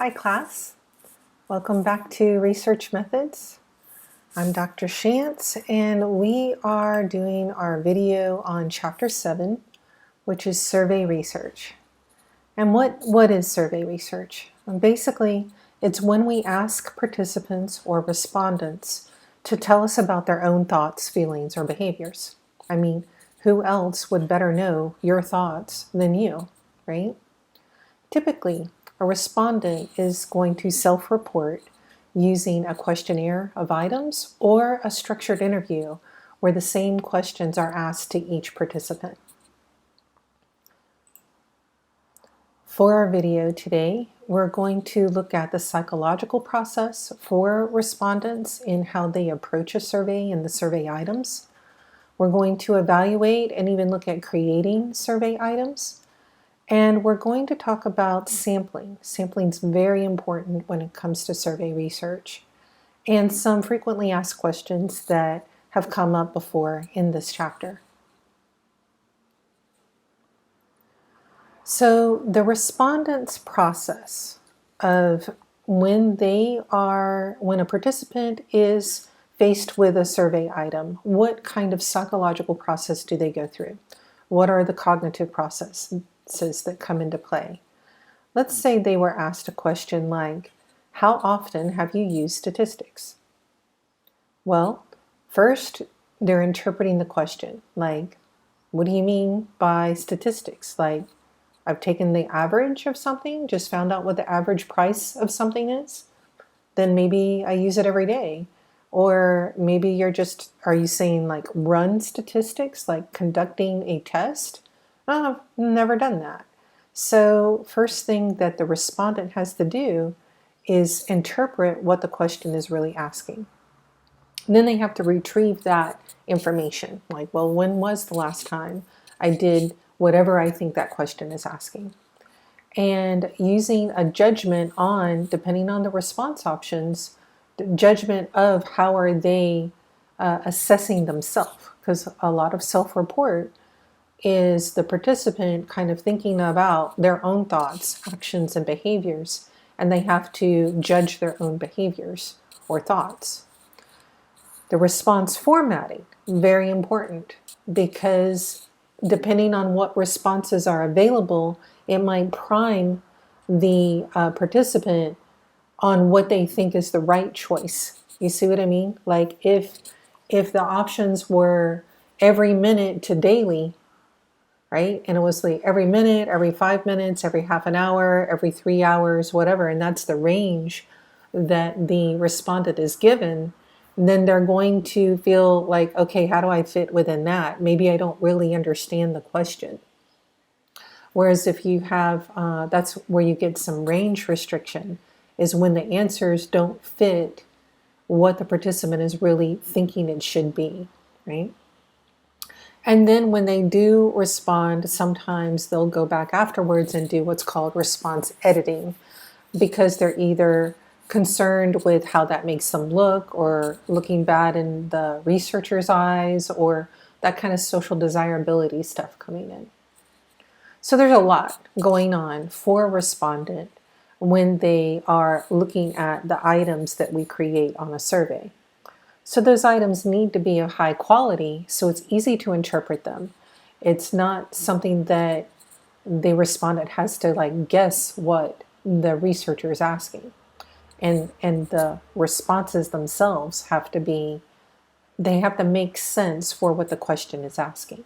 Hi class, welcome back to Research Methods. I'm Dr. Shantz and we are doing our video on Chapter 7, which is survey research. And what is survey research? Basically, it's when we ask participants or respondents to tell us about their own thoughts, feelings, or behaviors. I mean, who else would better know your thoughts than you, right? Typically, a respondent is going to self-report using a questionnaire of items or a structured interview where the same questions are asked to each participant. For our video today, we're going to look at the psychological process for respondents in how they approach a survey and the survey items. We're going to evaluate and even look at creating survey items. And we're going to talk about sampling. Sampling is very important when it comes to survey research. And some frequently asked questions that have come up before in this chapter. So the respondent's process of when a participant is faced with a survey item, what kind of psychological process do they go through? What are the cognitive processes that come into play? Let's say they were asked a question like, how often have you used statistics? Well, first they're interpreting the question, like, what do you mean by statistics? Like, I've taken the average of something, just found out what the average price of something is, then maybe I use it every day. Or maybe are you saying like run statistics, like conducting a test? Oh, I've never done that. So first thing that the respondent has to do is interpret what the question is really asking. And then they have to retrieve that information, like, well, when was the last time I did whatever I think that question is asking? And using a judgment on, depending on the response options, the judgment of how are they assessing themselves, because a lot of self-report is the participant kind of thinking about their own thoughts, actions, and behaviors, and they have to judge their own behaviors or thoughts. The response formatting, very important, because depending on what responses are available, it might prime the participant on what they think is the right choice. You see what I mean? Like if the options were every minute to daily, right? And it was like every minute, every 5 minutes, every half an hour, every 3 hours, whatever, and that's the range that the respondent is given, then they're going to feel like, okay, how do I fit within that? Maybe I don't really understand the question. Whereas if you have, that's where you get some range restriction, is when the answers don't fit what the participant is really thinking it should be, right? And then when they do respond, sometimes they'll go back afterwards and do what's called response editing, because they're either concerned with how that makes them look, or looking bad in the researcher's eyes, or that kind of social desirability stuff coming in. So there's a lot going on for a respondent when they are looking at the items that we create on a survey. So those items need to be of high quality, so it's easy to interpret them. It's not something that the respondent has to like guess what the researcher is asking. And the responses themselves have to make sense for what the question is asking.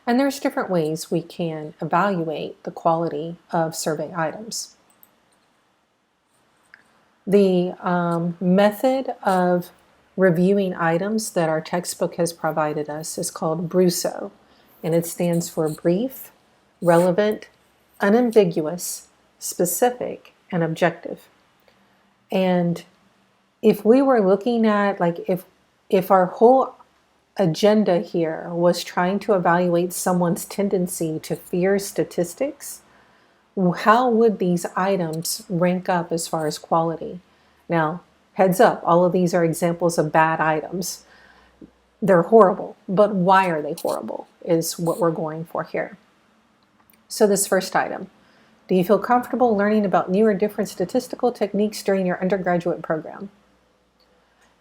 And there's different ways we can evaluate the quality of survey items. The method of reviewing items that our textbook has provided us is called BRUSO, and it stands for brief, relevant, unambiguous, specific, and objective. And if we were looking at, like, if our whole agenda here was trying to evaluate someone's tendency to fear statistics, how would these items rank up as far as quality? Now, heads up, all of these are examples of bad items. They're horrible, but why are they horrible is what we're going for here. So this first item, Do you feel comfortable learning about new or different statistical techniques during your undergraduate program?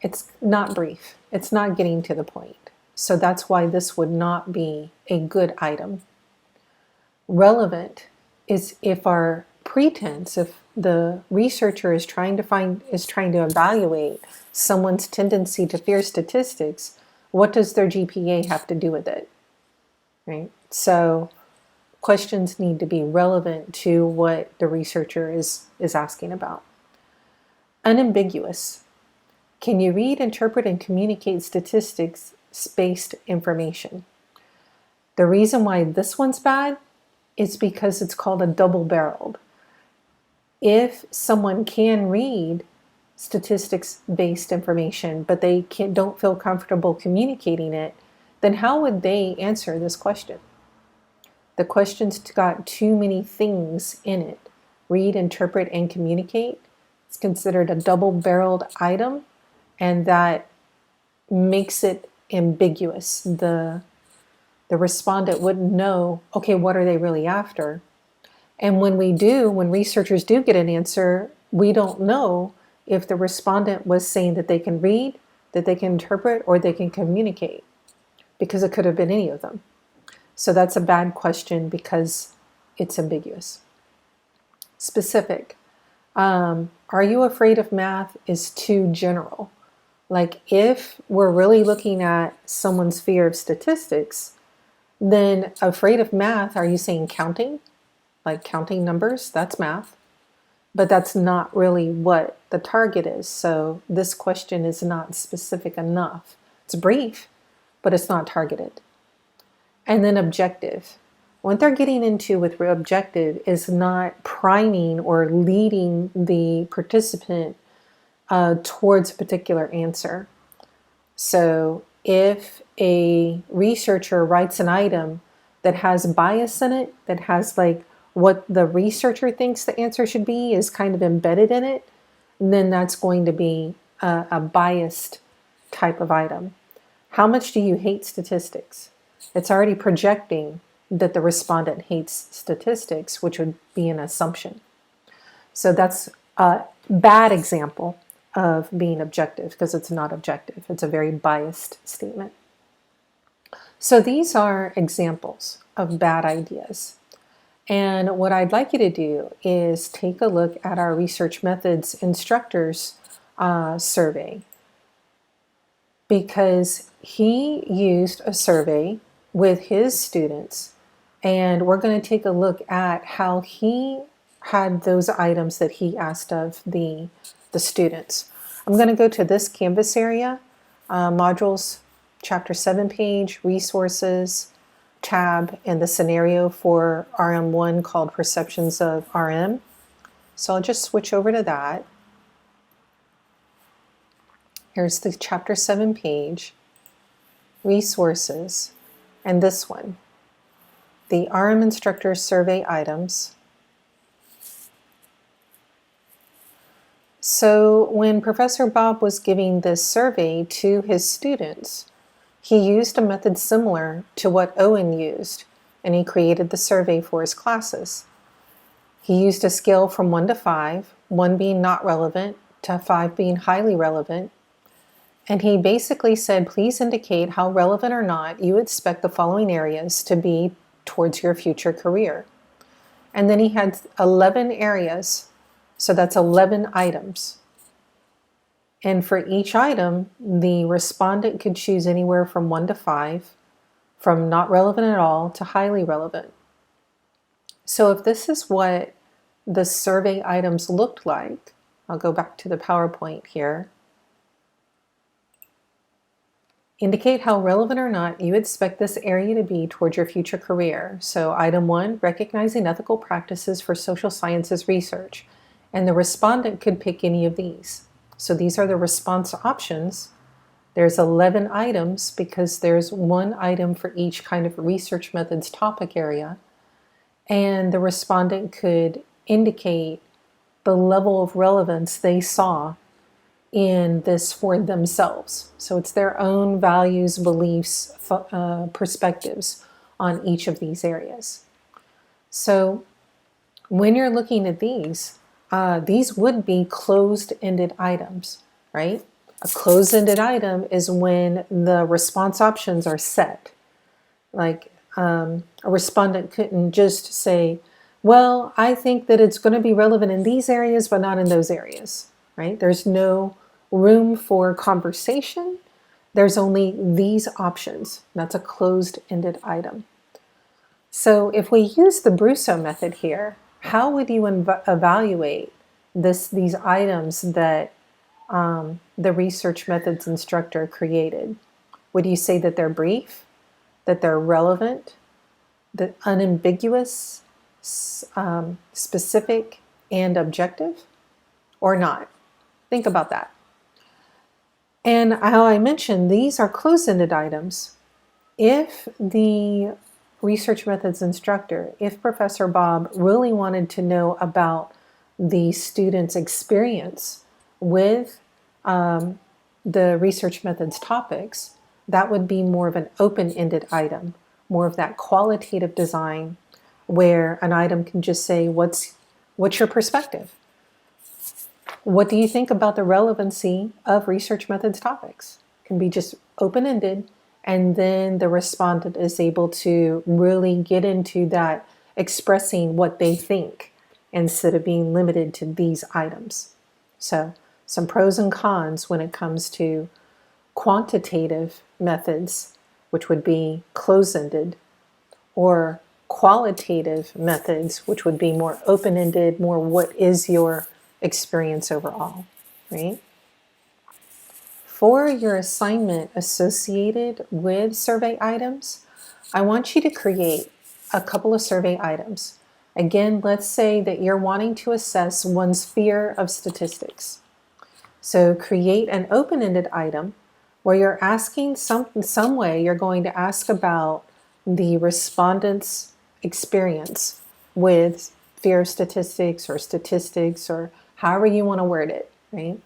It's not brief. It's not getting to the point. So that's why this would not be a good item. Relevant is if our pretense, if the researcher is trying to evaluate someone's tendency to fear statistics, what does their GPA have to do with it? Right? So questions need to be relevant to what the researcher is asking about. Unambiguous. Can you read, interpret, and communicate statistics-based information? The reason why this one's bad is because it's called a double-barreled. If someone can read statistics-based information, but they don't feel comfortable communicating it, then how would they answer this question? The question's got too many things in it. Read, interpret, and communicate. It's considered a double-barreled item, and that makes it ambiguous. The respondent wouldn't know, okay, what are they really after? And when researchers do get an answer, we don't know if the respondent was saying that they can read, that they can interpret, or they can communicate, because it could have been any of them. So that's a bad question because it's ambiguous. Specific. Are you afraid of math is too general. Like if we're really looking at someone's fear of statistics, then afraid of math, are you saying counting? Like counting numbers, that's math. But that's not really what the target is. So this question is not specific enough. It's brief, but it's not targeted. And then objective. What they're getting into with objective is not priming or leading the participant towards a particular answer. So if a researcher writes an item that has bias in it, that has like what the researcher thinks the answer should be is kind of embedded in it, then that's going to be a biased type of item. How much do you hate statistics? It's already projecting that the respondent hates statistics, which would be an assumption. So that's a bad example of being objective because it's not objective. It's a very biased statement. So these are examples of bad ideas. And what I'd like you to do is take a look at our Research Methods Instructors survey, because he used a survey with his students, and we're going to take a look at how he had those items that he asked of the students. I'm going to go to this Canvas area, modules, chapter 7 page, resources, tab, and the scenario for RM1 called Perceptions of RM. So I'll just switch over to that. Here's the chapter 7 page, resources, and this one, the RM instructor survey items. So when Professor Bob was giving this survey to his students, he used a method similar to what Owen used, and he created the survey for his classes. He used a scale from 1 to 5, 1 being not relevant to 5 being highly relevant. And he basically said, please indicate how relevant or not you expect the following areas to be towards your future career. And then he had 11 areas, so that's 11 items. And for each item, the respondent could choose anywhere from 1 to 5, from not relevant at all to highly relevant. So if this is what the survey items looked like, I'll go back to the PowerPoint here. Indicate how relevant or not you expect this area to be towards your future career. So item 1, recognizing ethical practices for social sciences research. And the respondent could pick any of these. So these are the response options. There's 11 items because there's 1 item for each kind of research methods topic area. And the respondent could indicate the level of relevance they saw in this for themselves. So it's their own values, beliefs, perspectives on each of these areas. So when you're looking at these would be closed-ended items, right? A closed-ended item is when the response options are set. Like a respondent couldn't just say, well, I think that it's going to be relevant in these areas, but not in those areas, right? There's no room for conversation. There's only these options. That's a closed-ended item. So if we use the Brusso method here, how would you evaluate these items that the research methods instructor created? Would you say that they're brief, that they're relevant, that unambiguous, specific, and objective, or not? Think about that. And how I mentioned, these are closed-ended items. If the research methods instructor, if Professor Bob really wanted to know about the student's experience with the research methods topics, that would be more of an open-ended item, more of that qualitative design where an item can just say, what's your perspective? What do you think about the relevancy of research methods topics? It can be just open-ended, and then the respondent is able to really get into that expressing what they think instead of being limited to these items. So some pros and cons when it comes to quantitative methods, which would be closed-ended, or qualitative methods, which would be more open-ended, more what is your experience overall, right? For your assignment associated with survey items, I want you to create a couple of survey items. Again, let's say that you're wanting to assess one's fear of statistics. So create an open-ended item where you're asking some way you're going to ask about the respondent's experience with fear of statistics or however you want to word it, right?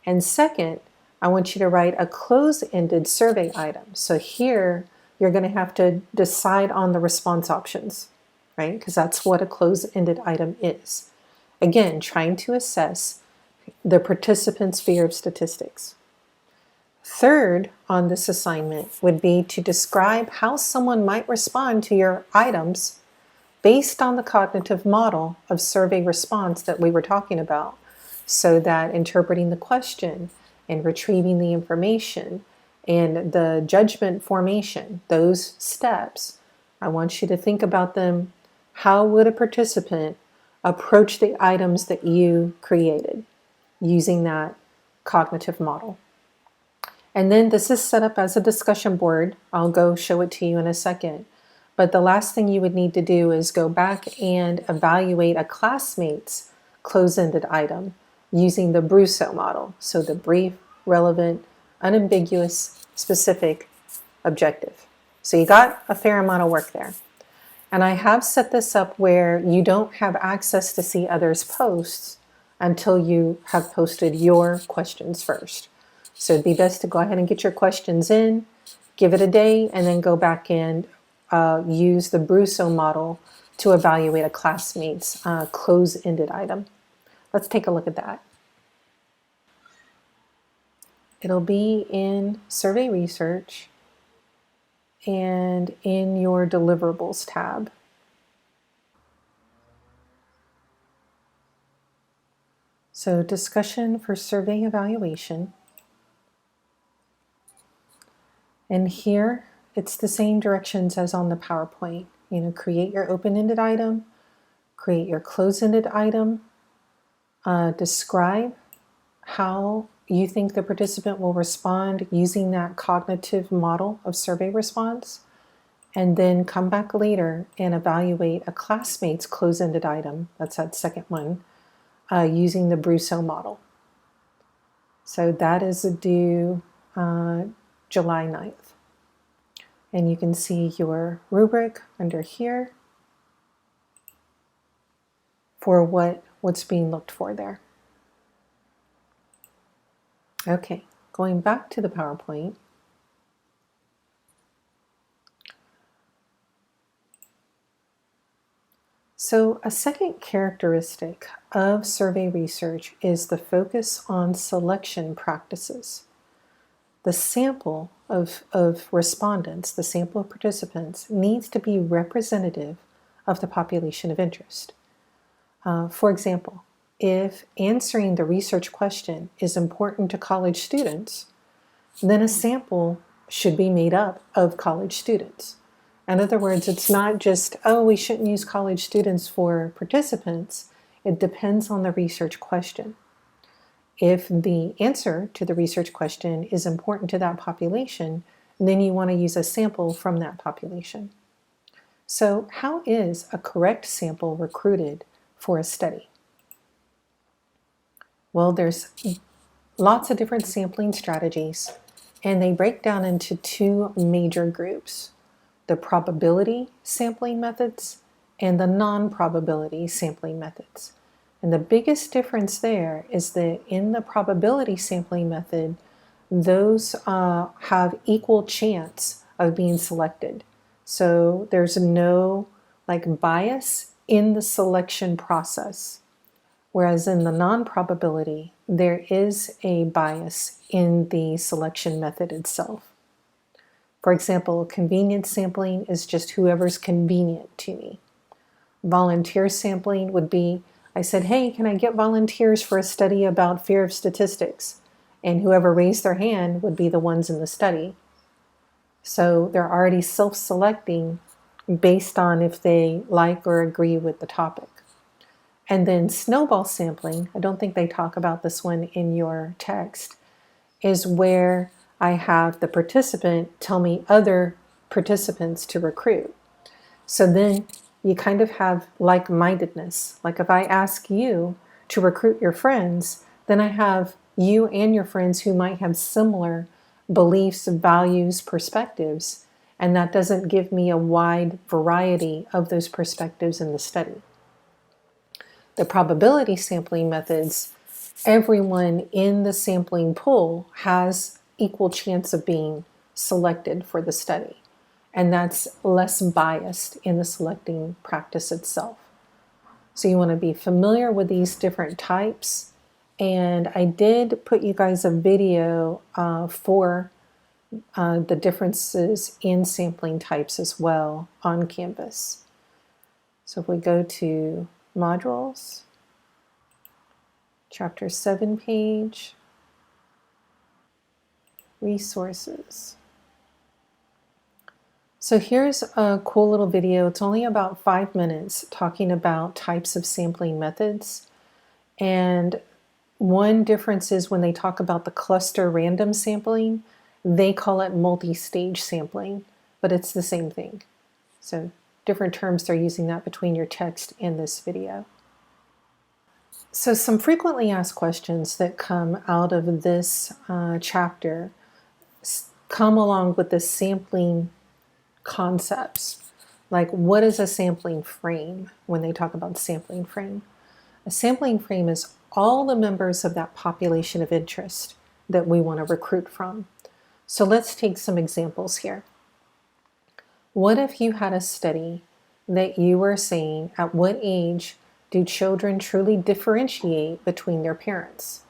And second, I want you to write a close-ended survey item. So here you're going to have to decide on the response options, right? Because that's what a close-ended item is. Again, trying to assess the participant's fear of statistics. Third on this assignment would be to describe how someone might respond to your items based on the cognitive model of survey response that we were talking about, so that interpreting the question and retrieving the information and the judgment formation, those steps, I want you to think about them. How would a participant approach the items that you created using that cognitive model? And then this is set up as a discussion board. I'll go show it to you in a second. But the last thing you would need to do is go back and evaluate a classmate's close-ended item using the Brusso model. So the brief, relevant, unambiguous, specific, objective. So you got a fair amount of work there. And I have set this up where you don't have access to see others' posts until you have posted your questions first. So it'd be best to go ahead and get your questions in, give it a day, and then go back and use the Brusso model to evaluate a classmate's close-ended item. Let's take a look at that. It'll be in Survey Research and in your Deliverables tab. So discussion for survey evaluation. And here, it's the same directions as on the PowerPoint. You know, create your open-ended item, create your closed-ended item, describe how you think the participant will respond using that cognitive model of survey response, and then come back later and evaluate a classmate's closed-ended item, that's that second one, using the Brusso model. So that is due July 9th. And you can see your rubric under here for what's being looked for there. Okay, going back to the PowerPoint. So, a second characteristic of survey research is the focus on selection practices. The sample of respondents, the sample of participants, needs to be representative of the population of interest. For example, if answering the research question is important to college students, then a sample should be made up of college students. In other words, it's not just, oh, we shouldn't use college students for participants. It depends on the research question. If the answer to the research question is important to that population, then you want to use a sample from that population. So, how is a correct sample recruited for a study? Well, there's lots of different sampling strategies, and they break down into two major groups: the probability sampling methods and the non-probability sampling methods. And the biggest difference there is that in the probability sampling method, those have equal chance of being selected. So there's no bias in the selection process. Whereas in the non-probability, there is a bias in the selection method itself. For example, convenience sampling is just whoever's convenient to me. Volunteer sampling would be, I said, hey, can I get volunteers for a study about fear of statistics? And whoever raised their hand would be the ones in the study. So they're already self-selecting based on if they like or agree with the topic. And then snowball sampling, I don't think they talk about this one in your text, is where I have the participant tell me other participants to recruit. So then you kind of have like-mindedness. Like if I ask you to recruit your friends, then I have you and your friends who might have similar beliefs, values, perspectives, and that doesn't give me a wide variety of those perspectives in the study. The probability sampling methods, everyone in the sampling pool has equal chance of being selected for the study. And that's less biased in the selecting practice itself. So you want to be familiar with these different types. And I did put you guys a video for the differences in sampling types as well on Canvas. So if we go to modules, chapter 7 page, resources. So here's a cool little video. It's only about 5 minutes talking about types of sampling methods. And one difference is when they talk about the cluster random sampling, they call it multi-stage sampling, but it's the same thing. So different terms they're using that between your text and this video. So some frequently asked questions that come out of this chapter come along with the sampling concepts. Like, what is a sampling frame when they talk about sampling frame? A sampling frame is all the members of that population of interest that we want to recruit from. So let's take some examples here. What if you had a study that you were saying at what age do children truly differentiate between their parents?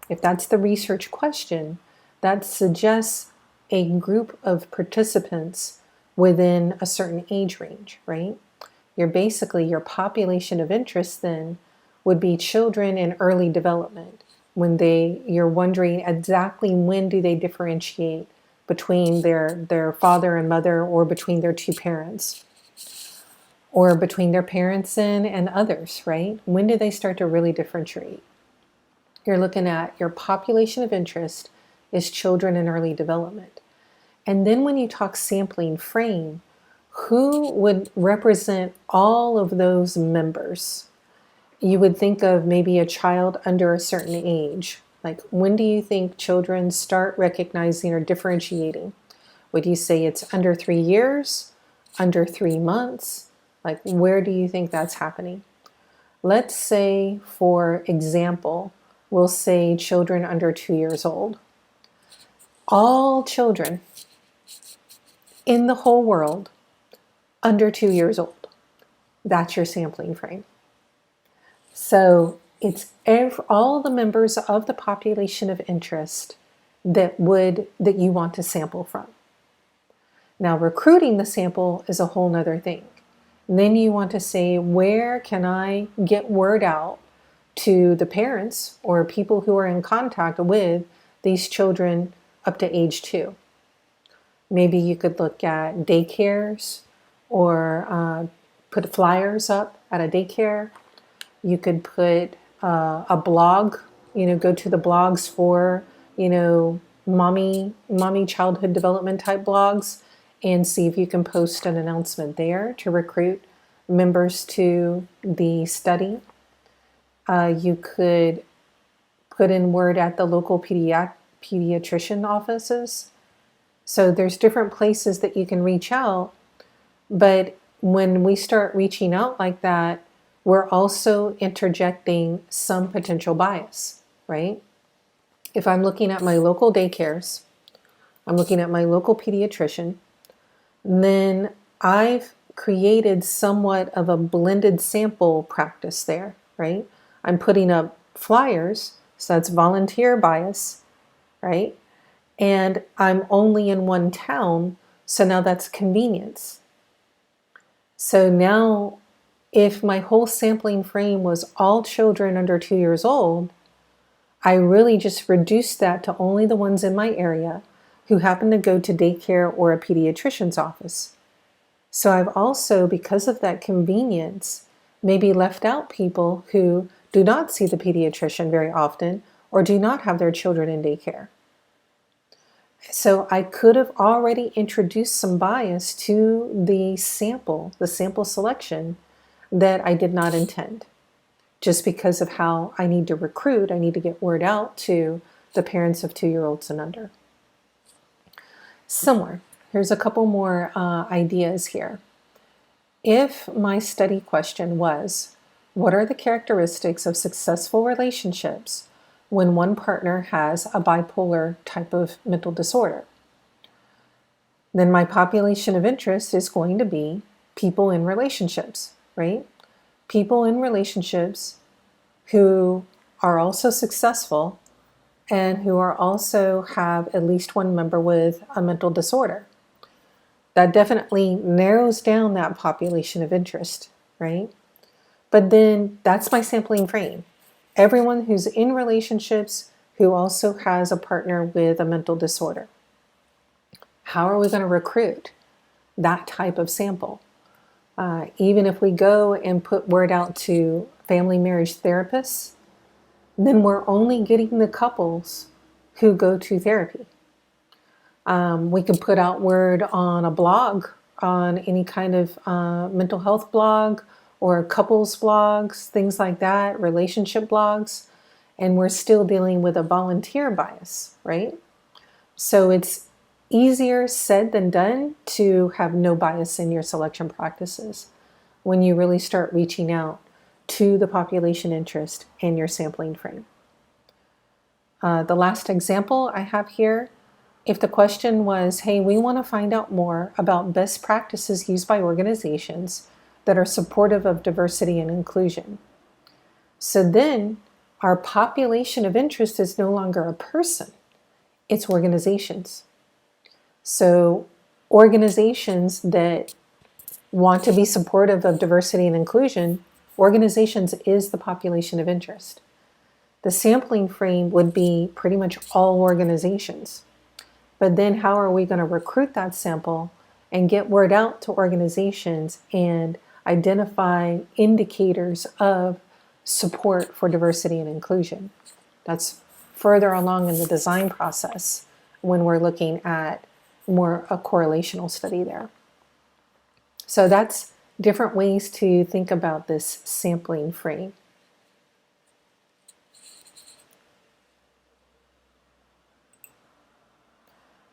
If that's the research question, that suggests a group of participants within a certain age range, right? Your population of interest then would be children in early development, when you're wondering exactly when do they differentiate between their father and mother, or between their two parents, or between their parents and others, right? When do they start to really differentiate? You're looking at your population of interest is children in early development. And then when you talk sampling frame, who would represent all of those members? You would think of maybe a child under a certain age. Like, when do you think children start recognizing or differentiating? Would you say it's under 3 years, under 3 months? Like, where do you think that's happening? Let's say, for example, we'll say children under 2 years old. All children in the whole world under 2 years old That's your sampling frame. So it's all the members of the population of interest that you want to sample from. Now, recruiting the sample is a whole nother thing. And then you want to say, where can I get word out to the parents or people who are in contact with these children up to age 2? Maybe you could look at daycares or put flyers up at a daycare. You could put a blog, go to the blogs for, mommy childhood development type blogs, and see if you can post an announcement there to recruit members to the study. You could put in word at the local pediatrician offices. So there's different places that you can reach out. But when we start reaching out like that, we're also interjecting some potential bias, right? If I'm looking at my local daycares, I'm looking at my local pediatrician, then I've created somewhat of a blended sample practice there, right? I'm putting up flyers, so that's volunteer bias, right? And I'm only in one town, so now that's convenience. So now, if my whole sampling frame was all children under 2 years old, I really just reduced that to only the ones in my area who happen to go to daycare or a pediatrician's office. So I've also, because of that convenience, maybe left out people who do not see the pediatrician very often or do not have their children in daycare. So I could have already introduced some bias to the sample selection that I did not intend. Just because of how I need to recruit, I need to get word out to the parents of 2-year-olds and under. Similar, here's a couple more ideas here. If my study question was, what are the characteristics of successful relationships when one partner has a bipolar type of mental disorder? Then my population of interest is going to be people in relationships, right? People in relationships who are also successful and who are also have at least one member with a mental disorder. That definitely narrows down that population of interest, right? But then that's my sampling frame. Everyone who's in relationships who also has a partner with a mental disorder. How are we going to recruit that type of sample? Even if we go and put word out to family marriage therapists, then we're only getting the couples who go to therapy. We can put out word on a blog, on any kind of mental health blog or couples blogs, things like that, relationship blogs, and we're still dealing with a volunteer bias, right? So it's easier said than done to have no bias in your selection practices when you really start reaching out to the population interest in your sampling frame. The last example I have here, if the question was, hey, we want to find out more about best practices used by organizations that are supportive of diversity and inclusion. So then our population of interest is no longer a person, it's organizations. So organizations that want to be supportive of diversity and inclusion, organizations is the population of interest. The sampling frame would be pretty much all organizations. But then how are we going to recruit that sample and get word out to organizations and identify indicators of support for diversity and inclusion? That's further along in the design process when we're looking at more a correlational study there. So that's different ways to think about this sampling frame.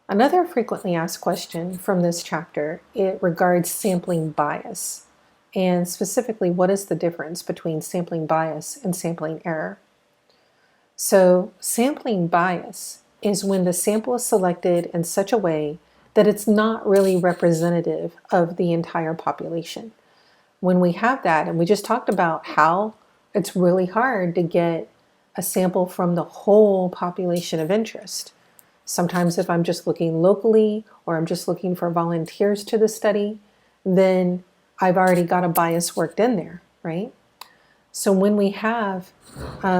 Another frequently asked question from this chapter, it regards sampling bias, and specifically, what is the difference between sampling bias and sampling error? So, sampling bias is when the sample is selected in such a way that it's not really representative of the entire population. when we have that, and we just talked about how it's really hard to get a sample from the whole population of interest. Sometimes if I'm just looking locally or I'm just looking for volunteers to the study, then I've already got a bias worked in there, right? So when we have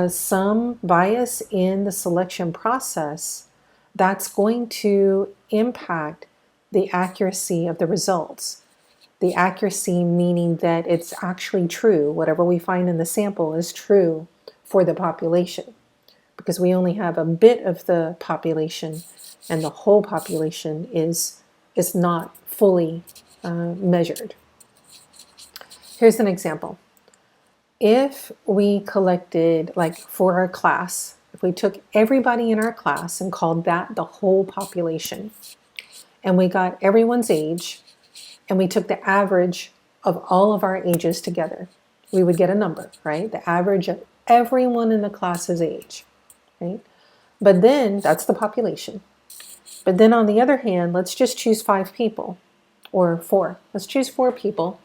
some bias in the selection process, that's going to impact the accuracy of the results. The accuracy meaning that it's actually true. Whatever we find in the sample is true for the population, because we only have a bit of the population and the whole population is not fully measured. Here's an example. If we collected, like for our class, if we took everybody in our class and called that the whole population, and we got everyone's age, and we took the average of all of our ages together, we would get a number, right? The average of everyone in the class's age, right? But then that's the population. But then on the other hand, let's just choose 5 people or 4. Let's choose 4 people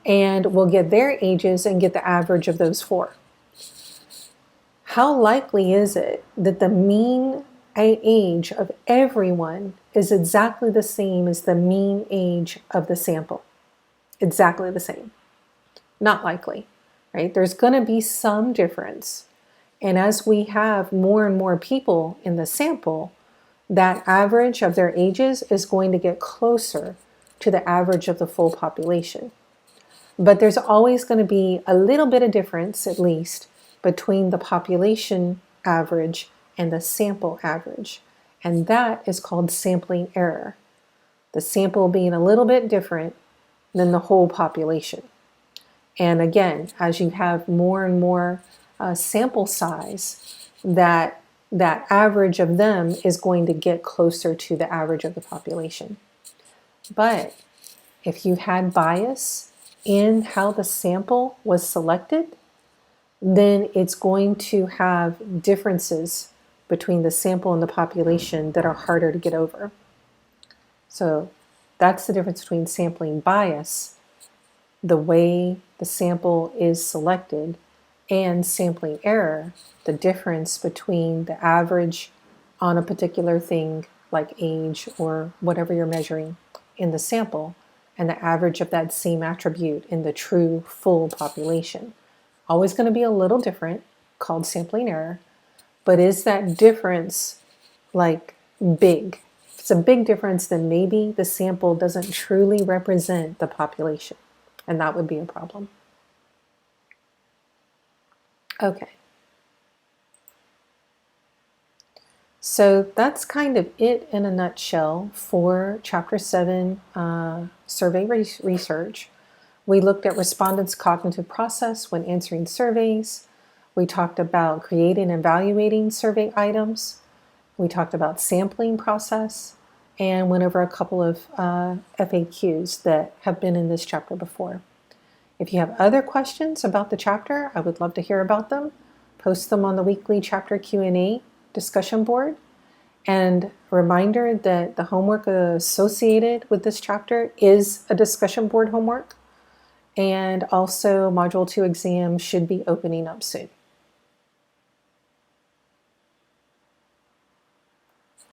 and we'll get their ages and get the average of those 4. How likely is it that the mean age of everyone is exactly the same as the mean age of the sample? Exactly the same. Not likely, right? There's going to be some difference. And as we have more and more people in the sample, that average of their ages is going to get closer to the average of the full population. But there's always going to be a little bit of difference, at least, between the population average and the sample average. And that is called sampling error. The sample being a little bit different than the whole population. And again, as you have more and more sample size, that average of them is going to get closer to the average of the population. But if you had bias in how the sample was selected, then it's going to have differences between the sample and the population that are harder to get over. So that's the difference between sampling bias, the way the sample is selected, and sampling error, the difference between the average on a particular thing like age or whatever you're measuring in the sample and the average of that same attribute in the true full population. Always going to be a little different, called sampling error, but is that difference like big? If it's a big difference, then maybe the sample doesn't truly represent the population, and that would be a problem. Okay. So that's kind of it in a nutshell for Chapter 7 survey research. We looked at respondents' cognitive process when answering surveys. We talked about creating and evaluating survey items. We talked about sampling process and went over a couple of FAQs that have been in this chapter before. If you have other questions about the chapter, I would love to hear about them. Post them on the weekly chapter Q&A discussion board. And a reminder that the homework associated with this chapter is a discussion board homework. And also Module 2 exam should be opening up soon.